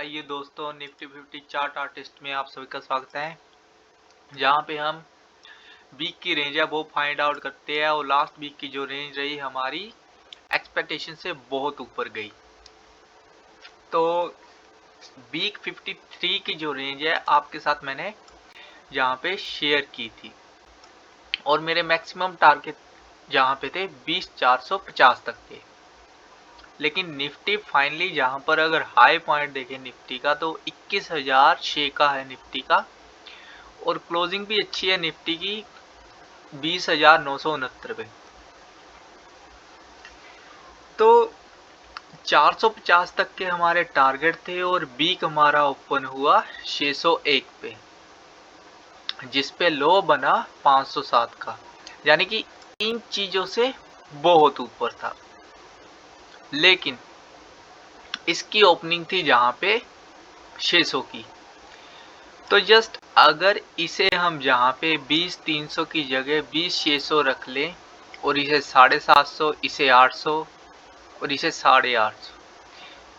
आइए दोस्तों, Nifty 50 chart artist में आप सभी का स्वागत है। जहाँ पे हम वीक की रेंज है वो फाइंड आउट करते हैं और लास्ट वीक की जो रेंज रही हमारी एक्सपेक्टेशन से बहुत ऊपर गई। तो वीक 53 की जो रेंज है आपके साथ मैंने यहाँ पे शेयर की थी और मेरे मैक्सिमम टारगेट जहाँ पे थे 20,450 तक के। लेकिन निफ्टी फाइनली जहाँ पर अगर हाई पॉइंट देखें निफ्टी का तो 21,006 का है निफ्टी का, और क्लोजिंग भी अच्छी है निफ्टी की 20,969 पे। तो 450 तक के हमारे टारगेट थे और वीक हमारा ओपन हुआ 601 पे, जिस पे लो बना 507 का, यानी कि इन चीजों से बहुत ऊपर था। लेकिन इसकी ओपनिंग थी जहां पे 600 की, तो जस्ट अगर इसे हम जहाँ पे 20,300 की जगह 20,600 रख लें और इसे 750, इसे 800 और इसे 850,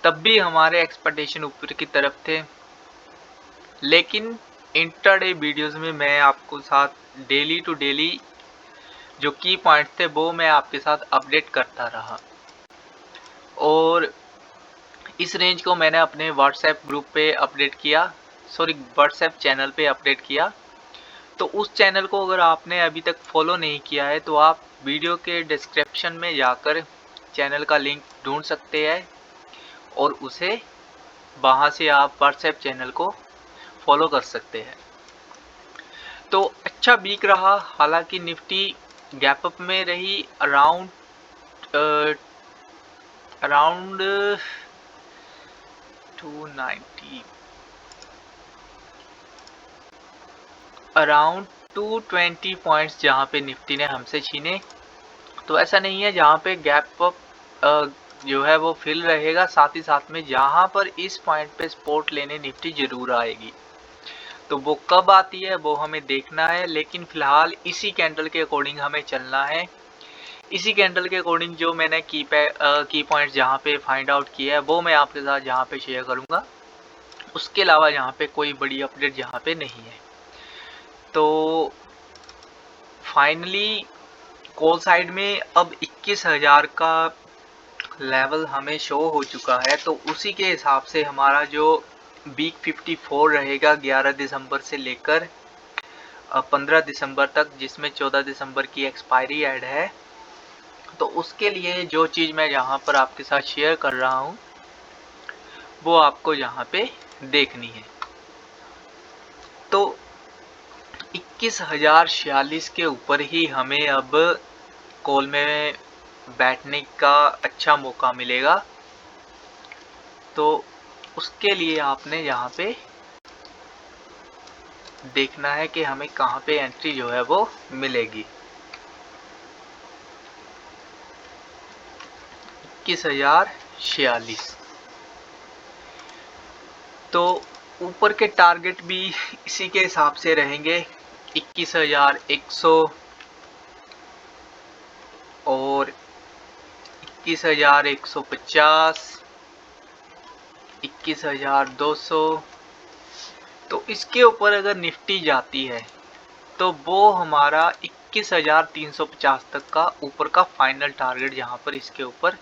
तब भी हमारे एक्सपेक्टेशन ऊपर की तरफ थे। लेकिन इंट्राडे वीडियोस में मैं आपको साथ डेली टू डेली जो की पॉइंट थे वो मैं आपके साथ अपडेट करता रहा, और इस रेंज को मैंने अपने व्हाट्सएप ग्रुप पे अपडेट किया, व्हाट्सएप चैनल पे अपडेट किया। तो उस चैनल को अगर आपने अभी तक फॉलो नहीं किया है तो आप वीडियो के डिस्क्रिप्शन में जाकर चैनल का लिंक ढूंढ सकते हैं और उसे वहां से आप व्हाट्सएप चैनल को फॉलो कर सकते हैं। तो अच्छा वीक रहा, हालांकि निफ्टी गैप अप में रही अराउंड अराउंड 290 अराउंड 220 पॉइंट्स जहां पे निफ्टी ने हमसे छीने। तो ऐसा नहीं है, जहाँ पे गैप अप जो है वो फिल रहेगा, साथ ही साथ में जहाँ पर इस पॉइंट पे सपोर्ट लेने निफ्टी जरूर आएगी। तो वो कब आती है वो हमें देखना है, लेकिन फिलहाल इसी कैंडल के अकॉर्डिंग हमें चलना है। इसी कैंडल के अकॉर्डिंग जो मैंने की पॉइंट जहाँ पे फाइंड आउट किया है वो मैं आपके साथ यहाँ पे शेयर करूँगा। उसके अलावा यहाँ पे कोई बड़ी अपडेट यहाँ पे नहीं है। तो फाइनली कॉल साइड में अब 21,000 का लेवल हमें शो हो चुका है, तो उसी के हिसाब से हमारा जो वीक 54 रहेगा 11 दिसंबर से लेकर 15 दिसंबर तक, जिसमें 14 दिसंबर की एक्सपायरी ऐड है। तो उसके लिए जो चीज़ मैं यहाँ पर आपके साथ शेयर कर रहा हूँ वो आपको यहाँ पे देखनी है। तो 21,046 के ऊपर ही हमें अब कॉल में बैठने का अच्छा मौका मिलेगा। तो उसके लिए आपने यहाँ पे देखना है कि हमें कहाँ पे एंट्री जो है वो मिलेगी। 21,046। तो ऊपर के टारगेट भी इसी के हिसाब से रहेंगे, 21,100 और 21,150, 21,200। तो इसके ऊपर अगर निफ्टी जाती है तो वो हमारा 21,350 तक का ऊपर का फाइनल टारगेट यहाँ पर इसके ऊपर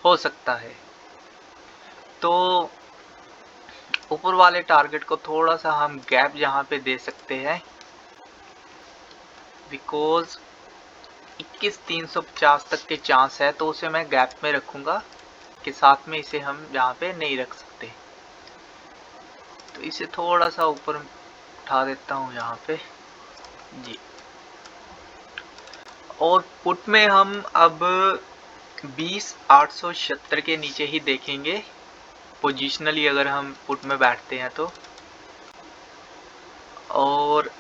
हो सकता है। तो ऊपर वाले टारगेट को थोड़ा सा हम गैप यहाँ पे दे सकते हैं, बिकॉज 21,350 तक के चांस है, तो उसे मैं गैप में रखूंगा कि साथ में इसे हम यहाँ पे नहीं रख सकते। तो इसे थोड़ा सा ऊपर उठा देता हूँ यहाँ पे जी। और पुट में हम अब 20,876 के नीचे ही देखेंगे पोजिशनली, अगर हम पुट में बैठते हैं तो। और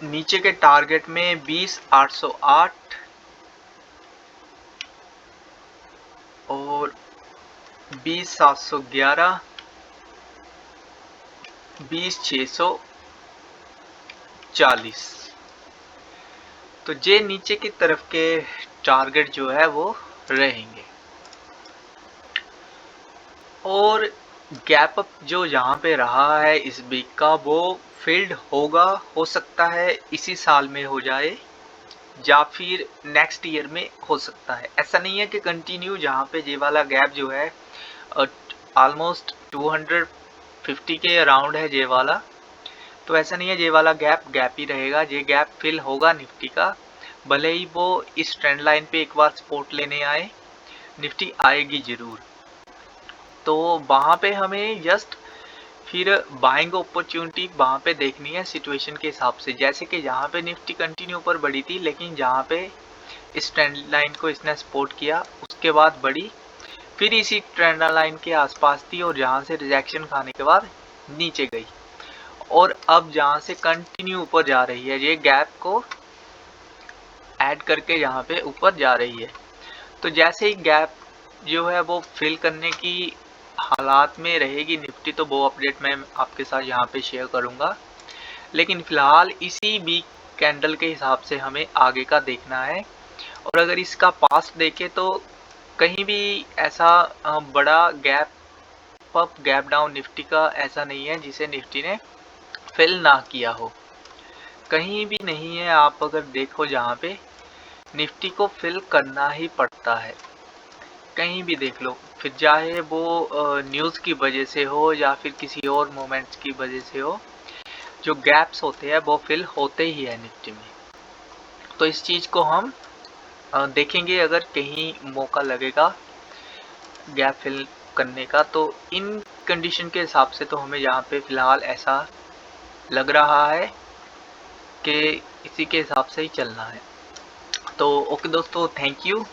नीचे के टारगेट में 20,808 और 20,711, 20,640। तो ये नीचे की तरफ के टारगेट जो है वो रहेंगे। और गैप अप जो यहाँ पे रहा है इस वीक का वो फिल्ड होगा, हो सकता है इसी साल में हो जाए या फिर नेक्स्ट ईयर में हो सकता है। ऐसा नहीं है कि कंटिन्यू जहाँ पे ये वाला गैप जो है ऑलमोस्ट 250 के अराउंड है ये वाला, तो ऐसा नहीं है ये वाला गैप ही रहेगा। ये गैप फिल होगा निफ्टी का, भले ही वो इस ट्रेंड लाइन पे एक बार सपोर्ट लेने आए, निफ्टी आएगी जरूर। तो वहाँ पे हमें जस्ट फिर बाइंग अपॉर्चुनिटी वहाँ पे देखनी है सिचुएशन के हिसाब से। जैसे कि यहाँ पे निफ्टी कंटिन्यू ऊपर बढ़ी थी, लेकिन जहाँ पे इस ट्रेंड लाइन को इसने सपोर्ट किया उसके बाद बढ़ी, फिर इसी ट्रेंड लाइन के आसपास थी और जहाँ से रिजेक्शन खाने के बाद नीचे गई, और अब जहाँ से कंटिन्यू ऊपर जा रही है, ये गैप को ऐड करके यहाँ पे ऊपर जा रही है। तो जैसे ही गैप जो है वो फिल करने की हालात में रहेगी निफ्टी, तो वो अपडेट मैं आपके साथ यहाँ पे शेयर करूँगा। लेकिन फ़िलहाल इसी वीक कैंडल के हिसाब से हमें आगे का देखना है। और अगर इसका पास्ट देखें तो कहीं भी ऐसा बड़ा gap up gap down Nifty का ऐसा नहीं है जिसे निफ्टी ने फिल ना किया हो, कहीं भी नहीं है। आप अगर देखो जहाँ पे निफ्टी को फिल करना ही पड़ता है, कहीं भी देख लो, फिर चाहे वो न्यूज़ की वजह से हो या फिर किसी और मोमेंट्स की वजह से हो, जो गैप्स होते हैं वो फिल होते ही है निफ्टी में। तो इस चीज़ को हम देखेंगे, अगर कहीं मौका लगेगा गैप फिल करने का, तो इन कंडीशन के हिसाब से तो हमें यहाँ पे फ़िलहाल ऐसा लग रहा है कि इसी के हिसाब से ही चलना है। तो ओके दोस्तों, थैंक यू।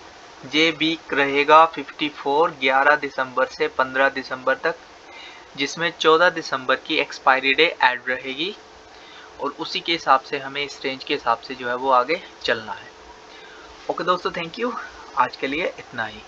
ये वीक रहेगा 54 11 दिसंबर से 15 दिसंबर तक, जिसमें 14 दिसंबर की एक्सपायरी डे ऐड रहेगी, और उसी के हिसाब से हमें इस रेंज के हिसाब से जो है वो आगे चलना है। ओके दोस्तों, थैंक यू। आज के लिए इतना ही।